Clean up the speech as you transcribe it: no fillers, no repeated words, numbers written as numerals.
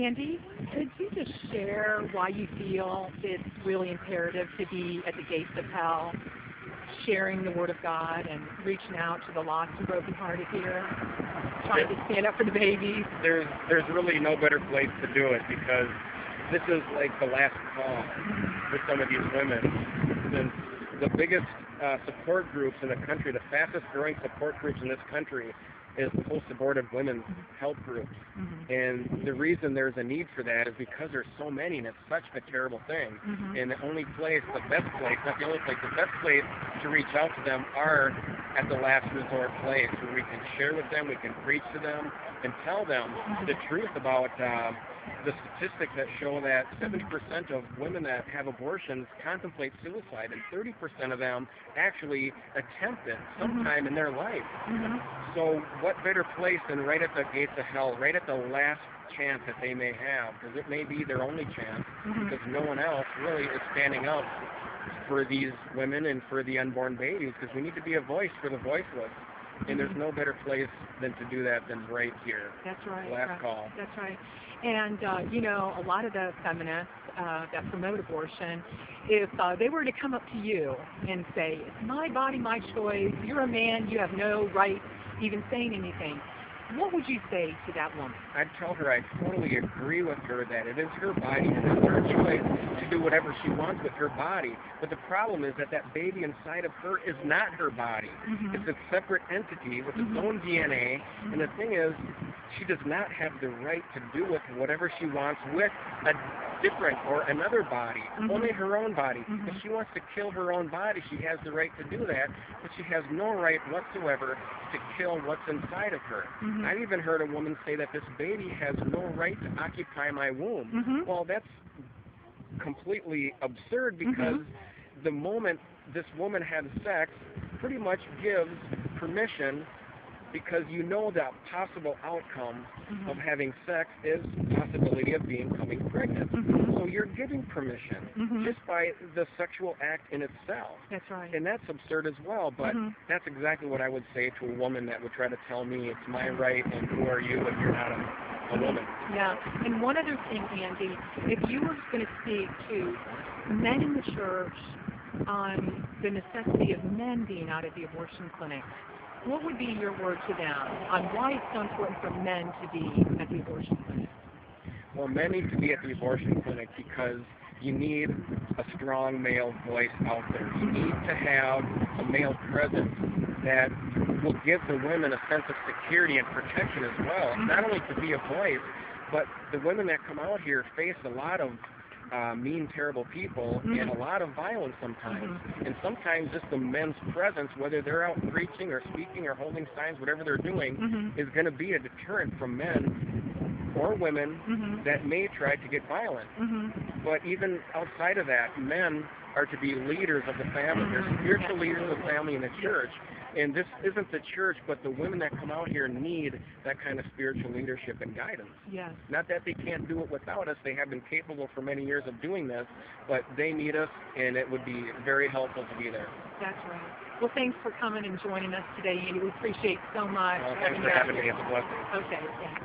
Andy, could you just share why you feel it's really imperative to be at the gates of hell, sharing the Word of God and reaching out to the lost and brokenhearted here, trying to stand up for the babies? There's really no better place to do it, because this is like the last call for some of these women. The biggest support groups in the country, the fastest growing support groups in this country, is post-abortive women's health groups. And the reason there's a need for that is because there's so many, and it's such a terrible thing. And the only place, the best place, not the only place, the best place to reach out to them are at the last resort place, where we can share with them, we can preach to them, and tell them the truth about the statistics that show that 70% of women that have abortions contemplate suicide, and 30% of them actually attempt it sometime in their life. So what better place than right at the gates of hell, right at the last chance that they may have, because it may be their only chance, because no one else really is standing up for these women and for the unborn babies, because we need to be a voice for the voiceless. And there's no better place than to do that than right here. That's right. Last call. That's right. And, you know, a lot of the feminists that promote abortion, if they were to come up to you and say, it's my body, my choice, you're a man, you have no right even saying anything, what would you say to that woman? I'd tell her I totally agree with her that it is her body, it is her choice to do whatever she wants with her body. But the problem is that that baby inside of her is not her body. It's a separate entity with its own DNA. And the thing is, she does not have the right to do with whatever she wants with a different or another body, only her own body. If she wants to kill her own body, she has the right to do that, but she has no right whatsoever to kill what's inside of her. I've even heard a woman say that this baby has no right to occupy my womb. Well, that's completely absurd, because the moment this woman has sex pretty much gives permission, because you know that possible outcome of having sex is possibility of becoming pregnant. So you're giving permission just by the sexual act in itself. That's right. And that's absurd as well, but that's exactly what I would say to a woman that would try to tell me it's my right and who are you if you're not a woman. Yeah, and one other thing, Andy, if you were going to speak to men in the church on the necessity of men being out at the abortion clinic, what would be your word to them on why it's so important for men to be at the abortion clinic? Well, men need to be at the abortion clinic because you need a strong male voice out there. You need to have a male presence that will give the women a sense of security and protection as well. Not only to be a voice, but the women that come out here face a lot of mean, terrible people and a lot of violence sometimes. And sometimes just the men's presence, whether they're out preaching or speaking or holding signs, whatever they're doing, is going to be a deterrent from men or women that may try to get violent. But even outside of that, men are to be leaders of the family. They're spiritual leaders of the family in the church. And this isn't the church, but the women that come out here need that kind of spiritual leadership and guidance. Yes. Not that they can't do it without us. They have been capable for many years of doing this, but they need us, and it would be very helpful to be there. That's right. Well, thanks for coming and joining us today, Andy. We appreciate so much. Thanks for having me. It's a blessing. Okay, thanks.